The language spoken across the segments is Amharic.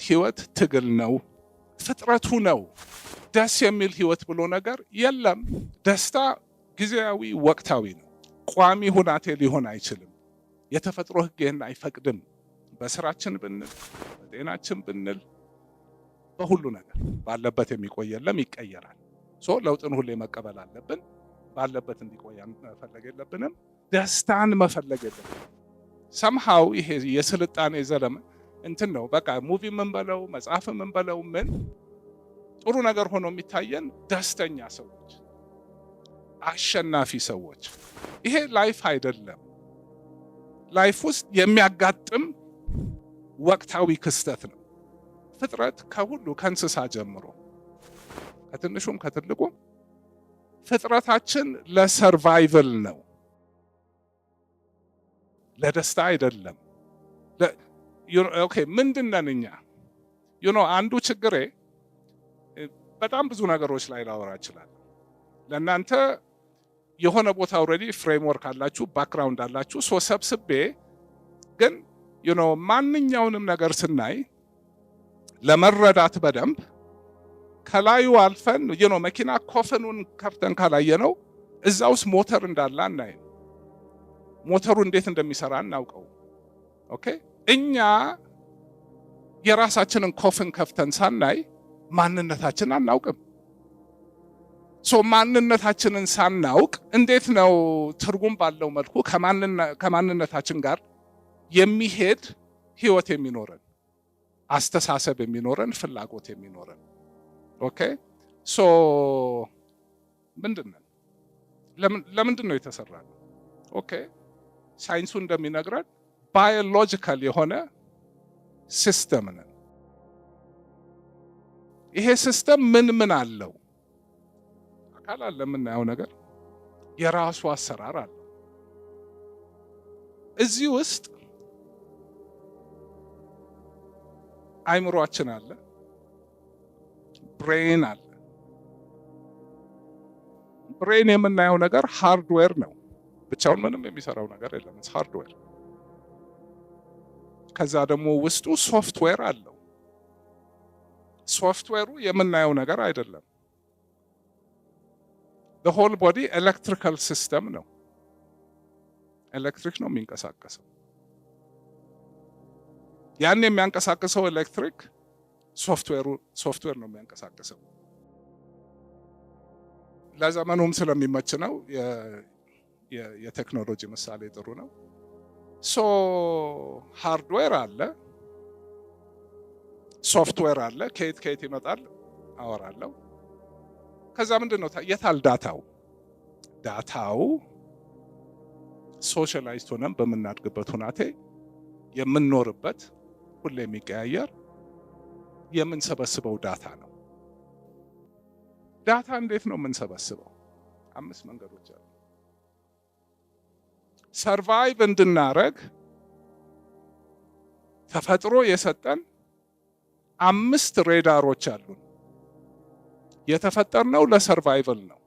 ህይወት ትግል ነው። ፍጥረቱ ነው። ደስ የሚል ህይወት ብሎ ነገር የለም። ደስታ ጊዜያዊ ወቅታዊ ነው። ቋሚ ሁናቴ ሊሆን አይችልም። የተፈጥሮ ህግ ይህን አይፈቅድም። በስራችን ብንል፣ በጤናችን ብንል፣ በሁሉ ነገር ባለበት የሚቆይ የለም፣ ይቀየራል። ለውጥን ሁሌ መቀበል አለብን። ባለበት እንዲቆይ መፈለግ የለብንም። ደስታን መፈለግ የለብንም። ሰምሃው ይሄ የስልጣኔ ዘለም እንትን ነው። በቃ ሙቪ ምን በለው መጽሐፍ ምን በለው ምን ጥሩ ነገር ሆኖ የሚታየን ደስተኛ ሰዎች፣ አሸናፊ ሰዎች። ይሄ ላይፍ አይደለም። ላይፍ ውስጥ የሚያጋጥም ወቅታዊ ክስተት ነው። ፍጥረት ከሁሉ ከእንስሳ ጀምሮ ከትንሹም ከትልቁም ፍጥረታችን ለሰርቫይቨል ነው፣ ለደስታ አይደለም። ኦኬ ምንድነን እኛ? አንዱ ችግሬ በጣም ብዙ ነገሮች ላይ ላወራ እችላለሁ። ለእናንተ የሆነ ቦታ ኦልሬዲ ፍሬምወርክ አላችሁ፣ ባክግራውንድ አላችሁ። ሰብስቤ ግን ማንኛውንም ነገር ስናይ ለመረዳት በደንብ ከላዩ አልፈን መኪና ኮፈኑን ከፍተን ካላየነው እዛ ውስጥ ሞተር እንዳለ አናይም። ሞተሩ እንዴት እንደሚሰራ እናውቀው። ኦኬ እኛ የራሳችንን ኮፍን ከፍተን ሳናይ ማንነታችንን አናውቅም። ማንነታችንን ሳናውቅ እንዴት ነው ትርጉም ባለው መልኩ ከማንነታችን ጋር የሚሄድ ህይወት የሚኖረን፣ አስተሳሰብ የሚኖረን፣ ፍላጎት የሚኖረን? ኦኬ ምንድነው? ለምንድን ነው የተሰራነው? ኦኬ ሳይንሱ እንደሚነግረን ባዮሎጂካል የሆነ ሲስተም ነን። ይሄ ሲስተም ምን አለው? አካል አለ፣ የምናየው ነገር የራሱ አሰራር አለ። እዚህ ውስጥ አይምሮአችን አለ፣ ብሬን አለ። ብሬን የምናየው ነገር ሃርድዌር ነው። ብቻውን ምንም የሚሰራው ነገር የለም፣ ሃርድዌር። ከዛ ደግሞ ውስጡ ሶፍትዌር አለው። ሶፍትዌሩ የምናየው ነገር አይደለም። the whole body electrical system ነው። ኤሌክትሪክ ነው የሚንቀሳቀሰው። ያን የሚያንቀሳቅሰው ኤሌክትሪክ ሶፍትዌር ነው የሚያንቀሳቅሰው። ለዘመኑም ስለሚመች ነው። የቴክኖሎጂ ምሳሌ ጥሩ ነው። ሃርድዌር አለ፣ ሶፍትዌር አለ። ከየት ይመጣል አወራለሁ። ከዛ ምንድነው የታል ዳታው? ዳታው ሶሻላይዝድ ሆነን በምናድግበት ሁናቴ የምንኖርበት ሁሌ የሚቀያየር የምንሰበስበው ዳታ ነው። ዳታ እንዴት ነው የምንሰበስበው? 5 መንገዶች አሉ። ሰርቫይቭ እንድናረግ ተፈጥሮ የሰጠን 5 ሬዳሮች አሉን። የተፈጠርነው ለሰርቫይቨል ነው።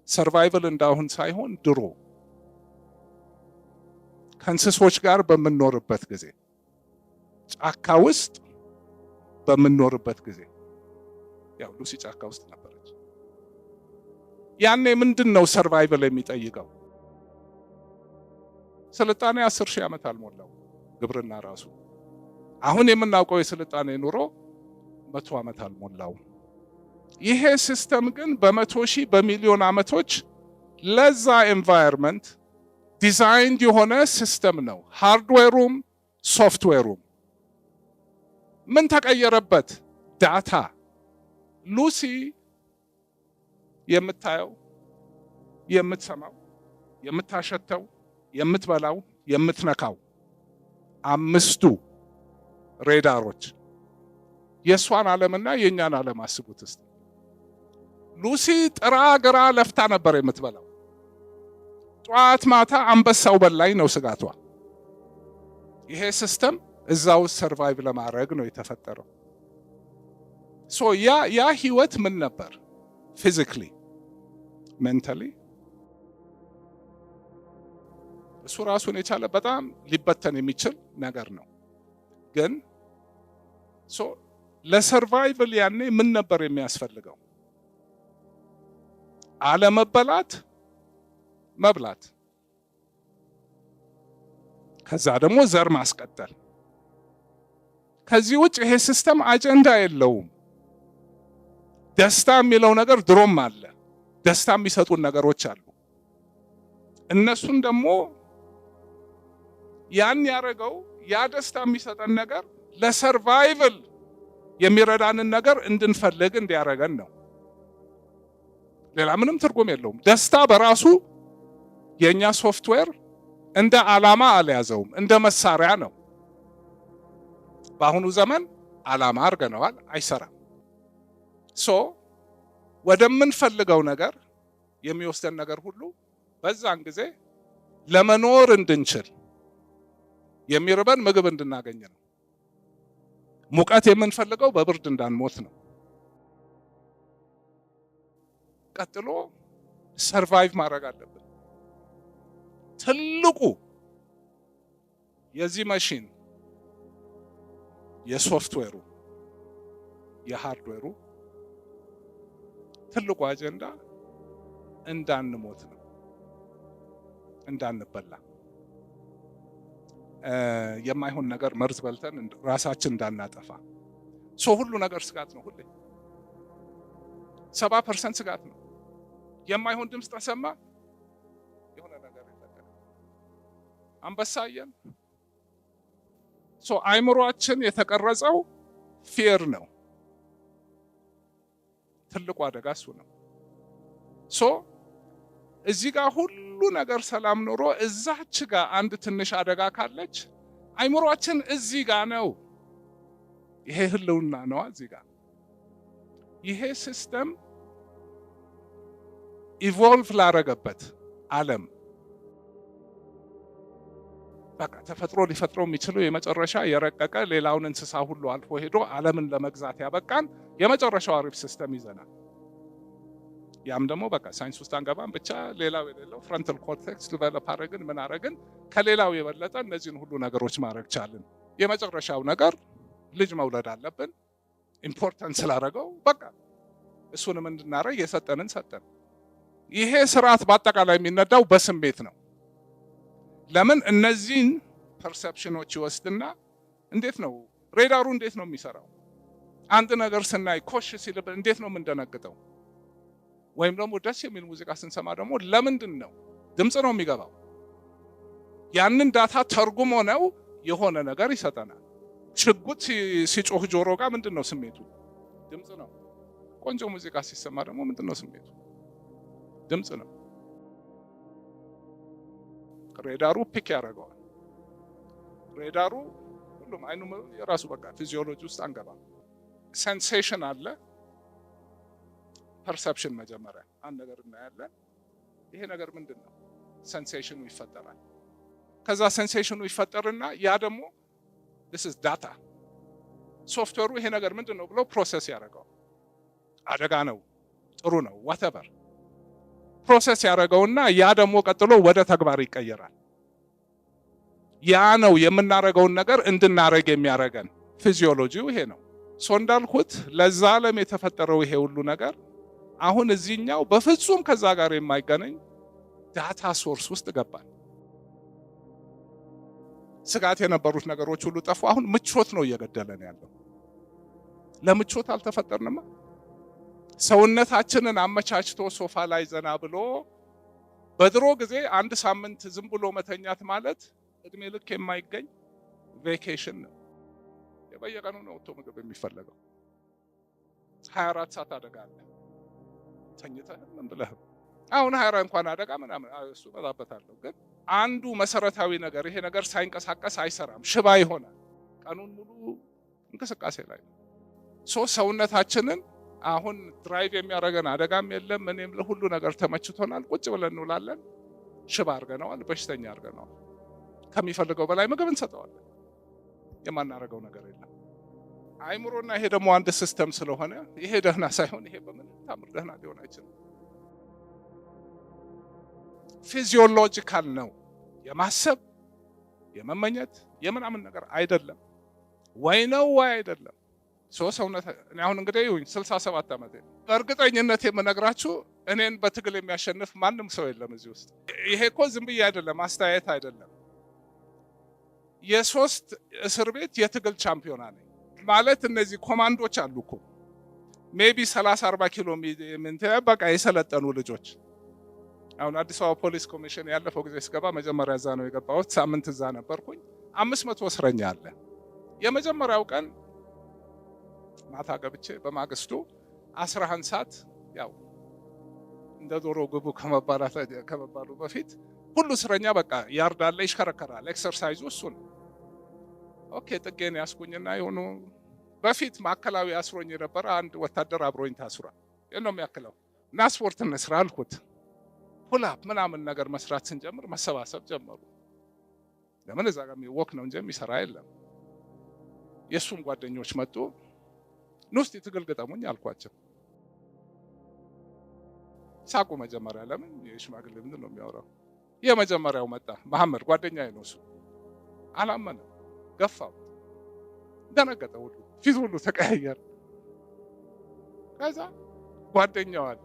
ሰርቫይቨል እንዳሁን ሳይሆን ድሮ ከእንስሶች ጋር በምንኖርበት ጊዜ፣ ጫካ ውስጥ በምንኖርበት ጊዜ፣ ያው ሉሲ ጫካ ውስጥ ነበረች። ያኔ ምንድነው ሰርቫይቨል የሚጠይቀው? ስልጣኔ 10,000 ዓመት አልሞላው ግብርና ራሱ። አሁን የምናውቀው የስልጣኔ ኑሮ 100 ዓመት አልሞላው። ይሄ ሲስተም ግን በ100,000 በሚሊዮን ዓመቶች ለዛ ኤንቫይሮንመንት ዲዛይንድ የሆነ ሲስተም ነው። ሃርድዌሩም ሶፍትዌሩም። ምን ተቀየረበት? ዳታ። ሉሲ የምታየው፣ የምትሰማው፣ የምታሸተው፣ የምትበላው፣ የምትነካው 5ቱ ሬዳሮች የእሷን ዓለምና የእኛን ዓለም አስቡት እስቲ። ሉሲ ጥራ ግራ ለፍታ ነበር የምትበላው። ጧት ማታ አንበሳው በላይ ነው ስጋቷ። ይሄ ሲስተም እዛው ሰርቫይቭ ለማድረግ ነው የተፈጠረው። ያ ህይወት ምን ነበር? ፊዚካሊ፣ ሜንታሊ እሱ ራሱን የቻለ በጣም ሊበተን የሚችል ነገር ነው። ግን ለሰርቫይቭል ያኔ ምን ነበር የሚያስፈልገው? አለመበላት፣ መብላት፣ ከዛ ደግሞ ዘር ማስቀጠል። ከዚህ ውጭ ይሄ ሲስተም አጀንዳ የለውም። ደስታ የሚለው ነገር ድሮም አለ። ደስታ የሚሰጡን ነገሮች አሉ። እነሱን ደግሞ ያን ያረገው ያ ደስታ የሚሰጠን ነገር ለሰርቫይቭል የሚረዳንን ነገር እንድንፈልግ እንዲያረገን ነው። ሌላ ምንም ትርጉም የለውም። ደስታ በራሱ የኛ ሶፍትዌር እንደ ዓላማ አልያዘውም፣ እንደ መሳሪያ ነው። በአሁኑ ዘመን ዓላማ አድርገነዋል፣ አይሰራም። ወደምንፈልገው ነገር የሚወስደን ነገር ሁሉ በዛን ጊዜ ለመኖር እንድንችል የሚርበን ምግብ እንድናገኝ ነው። ሙቀት የምንፈልገው በብርድ እንዳንሞት ነው። ቀጥሎ ሰርቫይቭ ማድረግ አለብን። ትልቁ የዚህ ማሽን የሶፍትዌሩ የሃርድዌሩ ትልቁ አጀንዳ እንዳንሞት ነው፣ እንዳንበላ፣ የማይሆን ነገር መርዝ በልተን ራሳችን እንዳናጠፋ። ሁሉ ነገር ስጋት ነው። ሁሌ 70% ስጋት ነው። የማይሆን ድምፅ ተሰማ፣ የሆነ ነገር ይፈጠራል። አንበሳየን አይምሮአችን የተቀረጸው ፊር ነው። ትልቁ አደጋ እሱ ነው። እዚህ ጋር ሁሉ ነገር ሰላም ኖሮ እዛች ጋር አንድ ትንሽ አደጋ ካለች አይምሮአችን እዚህ ጋር ነው። ይሄ ህልውና ነው። እዚህ ጋር ይሄ ሲስተም ኢቮልቭ ላረገበት ዓለም በቃ ተፈጥሮ ሊፈጥረው የሚችለው የመጨረሻ የረቀቀ ሌላውን እንስሳ ሁሉ አልፎ ሄዶ ዓለምን ለመግዛት ያበቃን የመጨረሻው አሪፍ ሲስተም ይዘናል። ያም ደግሞ በቃ ሳይንስ ውስጥ አንገባም፣ ብቻ ሌላው የሌለው ፍሮንታል ኮርቴክስ ዲቨሎፕ አረግን፣ ምን አረግን፣ ከሌላው የበለጠ እነዚህን ሁሉ ነገሮች ማድረግ ቻልን። የመጨረሻው ነገር ልጅ መውለድ አለብን። ኢምፖርታንት ስላደረገው በቃ እሱንም እንድናረግ የሰጠንን ሰጠን። ይሄ ስርዓት በአጠቃላይ የሚነዳው በስሜት ነው። ለምን እነዚህን ፐርሰፕሽኖች ይወስድና እንዴት ነው ሬዳሩ እንዴት ነው የሚሰራው? አንድ ነገር ስናይ ኮሽ ሲልብን እንዴት ነው የምንደነግጠው? ወይም ደግሞ ደስ የሚል ሙዚቃ ስንሰማ ደግሞ ለምንድን ነው ድምፅ ነው የሚገባው? ያንን ዳታ ተርጉሞ ነው የሆነ ነገር ይሰጠናል። ሽጉጥ ሲጮህ ጆሮ ጋር ምንድን ነው ስሜቱ? ድምፅ ነው። ቆንጆ ሙዚቃ ሲሰማ ደግሞ ምንድን ነው ስሜቱ? ድምፅ ነው። ሬዳሩ ፒክ ያደርገዋል። ሬዳሩ ሁሉም አይኑ የራሱ በቃ ፊዚዮሎጂ ውስጥ አንገባም። ሴንሴሽን አለ፣ ፐርሰፕሽን። መጀመሪያ አንድ ነገር እናያለን። ይሄ ነገር ምንድን ነው? ሴንሴሽኑ ይፈጠራል። ከዛ ሴንሴሽኑ ይፈጠርና ያ ደግሞ this is data ሶፍትዌሩ ይሄ ነገር ምንድን ነው ብሎ ፕሮሰስ ያደርገዋል። አደጋ ነው፣ ጥሩ ነው፣ whatever ፕሮሰስ ያደረገውና ያ ደግሞ ቀጥሎ ወደ ተግባር ይቀየራል። ያ ነው የምናረገውን ነገር እንድናረግ የሚያረገን ፊዚዮሎጂው ይሄ ነው። እንዳልኩት ለዛ ዓለም የተፈጠረው ይሄ ሁሉ ነገር አሁን እዚህኛው በፍጹም ከዛ ጋር የማይገናኝ ዳታ ሶርስ ውስጥ ገባል። ስጋት የነበሩት ነገሮች ሁሉ ጠፉ። አሁን ምቾት ነው እየገደለን ያለው። ለምቾት አልተፈጠርንማ። ሰውነታችንን አመቻችቶ ሶፋ ላይ ዘና ብሎ በድሮ ጊዜ አንድ ሳምንት ዝም ብሎ መተኛት ማለት እድሜ ልክ የማይገኝ ቬኬሽን ነው። በየቀኑ ነው ወጥቶ ምግብ የሚፈለገው። 24 ሰዓት አደጋ አለ። ተኝተህ ምን ብለህ አሁን 24 እንኳን አደጋ ምናምን እሱ በዛበታለሁ። ግን አንዱ መሰረታዊ ነገር ይሄ ነገር ሳይንቀሳቀስ አይሰራም፣ ሽባ ይሆናል። ቀኑን ሙሉ እንቅስቃሴ ላይ ነው። ሰውነታችንን አሁን ድራይቭ የሚያደርገን አደጋም የለም፣ እኔም ለሁሉ ነገር ተመችቶናል። ቁጭ ብለን እንውላለን። ሽባ አድርገነዋል፣ በሽተኛ አድርገነዋል። ከሚፈልገው በላይ ምግብ እንሰጠዋለን። የማናረገው ነገር የለም። አይምሮና ይሄ ደግሞ አንድ ሲስተም ስለሆነ ይሄ ደህና ሳይሆን ይሄ በምን ታምር ደህና ሊሆን አይችልም። ፊዚዮሎጂካል ነው። የማሰብ የመመኘት የምናምን ነገር አይደለም። ወይ ነው ወይ አይደለም። ሰውነት እኔ አሁን እንግዲህ 67 ዓመቴ በእርግጠኝነት የምነግራችሁ እኔን በትግል የሚያሸንፍ ማንም ሰው የለም እዚህ ውስጥ። ይሄ እኮ ዝም ብዬ አይደለም፣ አስተያየት አይደለም። የሶስት እስር ቤት የትግል ቻምፒዮና ነኝ ማለት እነዚህ ኮማንዶች አሉ እኮ ሜቢ 30-40 ኪሎ ሜትር በቃ የሰለጠኑ ልጆች። አሁን አዲስ አበባ ፖሊስ ኮሚሽን ያለፈው ጊዜ ስገባ መጀመሪያ እዛ ነው የገባሁት። ሳምንት እዛ ነበርኩኝ። 500 እስረኛ አለ። የመጀመሪያው ቀን ማታ ገብቼ በማግስቱ 11 ሰዓት ያው እንደ ዶሮ ግቡ ከመባሉ በፊት ሁሉ እስረኛ በቃ ያርዳል፣ ይሽከረከራል። ኤክሰርሳይዙ እሱ ነው። ኦኬ ጥጌን ያስኩኝና የሆኑ በፊት ማዕከላዊ አስሮኝ የነበረ አንድ ወታደር አብሮኝ ታስሯል። የነው የሚያክለው እና ስፖርት እንስራ አልኩት። ፑልአፕ ምናምን ነገር መስራት ስንጀምር መሰባሰብ ጀመሩ። ለምን እዛ ጋር የሚወክ ነው እንጂ የሚሰራ የለም። የሱም ጓደኞች መጡ። ንስቲ ትግል ገጠሙኝ አልኳቸው። ሳቁ መጀመሪያ። ለምን የሽማግሌ ምንድን ነው የሚያወራው? የመጀመሪያው መጣ መሐመድ ጓደኛዬ ነው እሱ። አላመነም። ገፋው። ደነገጠ። ሁሉ ፊት ሁሉ ተቀያየረ። ከዛ ጓደኛው አለ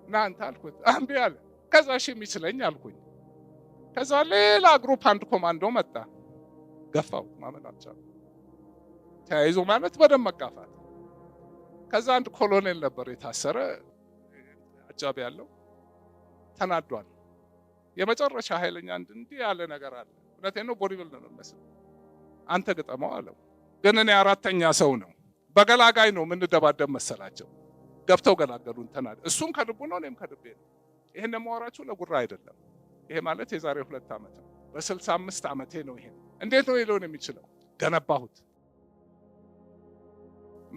እና አንተ አልኩት አምቢ አለ። ከዛ እሺ የሚችለኝ አልኩኝ። ከዛ ሌላ ግሩፕ አንድ ኮማንዶ መጣ። ገፋው። ማመን አልቻለም። ተያይዞ ማለት በደም መጋፋት። ከዛ አንድ ኮሎኔል ነበር የታሰረ አጃቢ ያለው ተናዷል። የመጨረሻ ኃይለኛ እንዲህ ያለ ነገር አለ። እውነቴን ነው። ቦዲቢልድ ነው የሚመስለው። አንተ ግጠመው አለው። ግን እኔ አራተኛ ሰው ነው በገላጋይ ነው የምንደባደብ መሰላቸው። ገብተው ገላገሉን። ተናድ እሱም ከልቡ ነው፣ እኔም ከልቤ ነው። ይሄን የማወራችሁ ለጉራ አይደለም። ይሄ ማለት የዛሬ 2 ዓመት ነው። በ65 ዓመቴ ነው። ይሄ እንዴት ነው ሊሆን የሚችለው? ገነባሁት።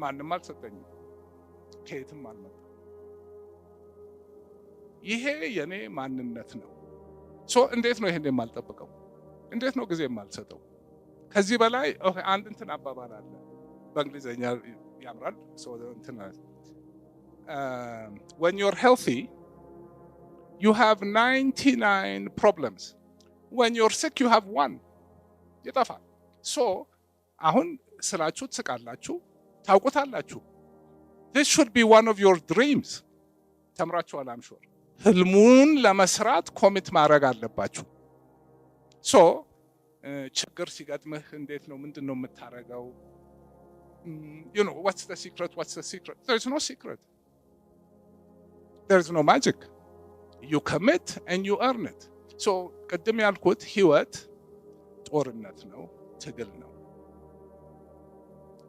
ማንም አልሰጠኝም፣ ከየትም አልመጣም። ይሄ የኔ ማንነት ነው። እንዴት ነው ይሄን የማልጠብቀው? እንዴት ነው ጊዜ የማልሰጠው? ከዚህ በላይ አንድ እንትን አባባል አለ በእንግሊዘኛ ያምራል። እንትን when you're healthy you have 99 problems, when you're sick you have one. ይጠፋል። አሁን ስላችሁ ትስቃላችሁ፣ ታውቁታላችሁ። this should be one of your dreams። ተምራችኋል I'm sure። ህልሙን ለመስራት ኮሚት ማድረግ አለባችሁ። ችግር ሲገጥምህ እንዴት ነው ምንድነው የምታረገው? you know what's the secret? There's no secret, there's no magic. you commit and you earn it. ቅድም ያልኩት ህይወት ጦርነት ነው፣ ትግል ነው።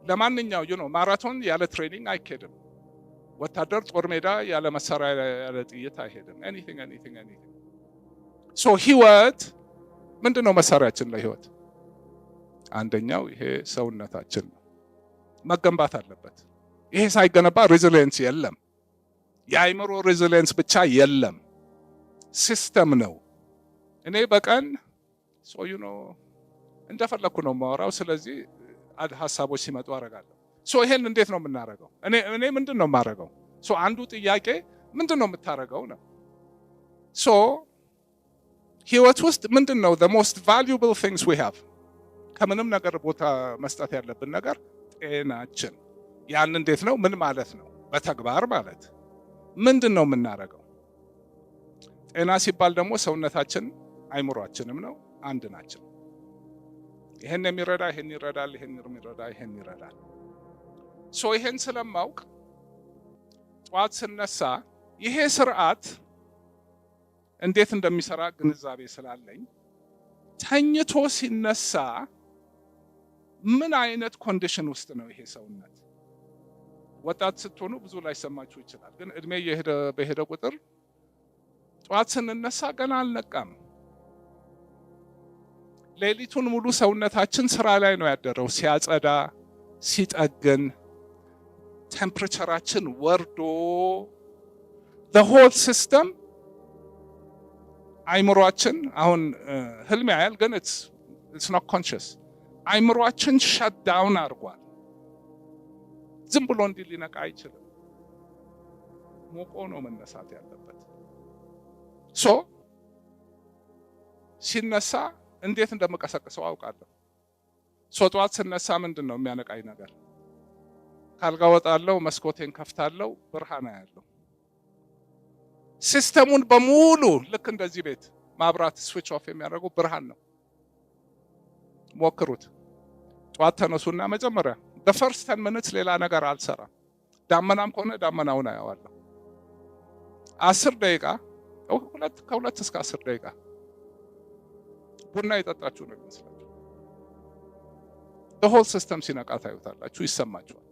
ለማንኛው ማራቶን ያለ ትሬኒንግ አይሄድም። ወታደር ጦር ሜዳ ያለ መሳሪያ ያለ ጥይት አይሄድም። anything ህይወት ምንድነው መሳሪያችን ለህይወት? አንደኛው ይሄ ሰውነታችን ነው፣ መገንባት አለበት። ይሄ ሳይገነባ ሬዚሊየንስ የለም። የአይምሮ ሬዚሊየንስ ብቻ የለም፣ ሲስተም ነው። እኔ በቀን እንደፈለኩ ነው የማወራው። ስለዚህ ሀሳቦች ሲመጡ አደርጋለሁ። ይሄን እንዴት ነው የምናደርገው? እኔ ምንድን ነው የማደርገው? አንዱ ጥያቄ ምንድን ነው የምታደርገው ነው። ህይወት ውስጥ ምንድን ነው the most valuable things we have? ከምንም ነገር ቦታ መስጠት ያለብን ነገር ጤናችን። ያን እንዴት ነው? ምን ማለት ነው? በተግባር ማለት ምንድን ነው የምናደርገው? ጤና ሲባል ደግሞ ሰውነታችን አይምሮአችንም ነው፣ አንድ ናቸው። ይሄን የሚረዳ ይሄን ይረዳል፣ ይሄን የሚረዳ ይሄን ይረዳል። ይሄን ስለማውቅ ጠዋት ስነሳ ይሄ ስርዓት እንዴት እንደሚሰራ ግንዛቤ ስላለኝ ተኝቶ ሲነሳ ምን አይነት ኮንዲሽን ውስጥ ነው ይሄ ሰውነት? ወጣት ስትሆኑ ብዙ ላይ ሰማችሁ ይችላል። ግን እድሜ በሄደ ቁጥር ጠዋት ስንነሳ ገና አልነቃም። ሌሊቱን ሙሉ ሰውነታችን ስራ ላይ ነው ያደረው፣ ሲያጸዳ፣ ሲጠግን፣ ቴምፕሬቸራችን ወርዶ the whole system አይምሮአችን አሁን ህልም ያያል፣ ግን it's not conscious። አይምሮአችን ሸት ዳውን አድርጓል። ዝም ብሎ እንዲህ ሊነቃ አይችልም። ሞቆ ነው መነሳት ያለበት። ሲነሳ እንዴት እንደምቀሰቅሰው አውቃለሁ። ጠዋት ስነሳ ምንድን ነው የሚያነቃኝ ነገር? ካልጋ ወጣለሁ፣ መስኮቴን ከፍታለሁ፣ ብርሃን አያለሁ። ሲስተሙን በሙሉ ልክ እንደዚህ ቤት ማብራት ስዊች ኦፍ የሚያደርገው ብርሃን ነው። ሞክሩት። ጠዋት ተነሱና መጀመሪያ the first 10 minutes ሌላ ነገር አልሰራም። ዳመናም ከሆነ ዳመናውን አያዋለሁ። 10 ደቂቃ ከሁለት እስከ 10 ደቂቃ ቡና የጠጣችሁ ነው ይመስላል። the whole system ሲነቃ ታዩታላችሁ፣ ይሰማችኋል።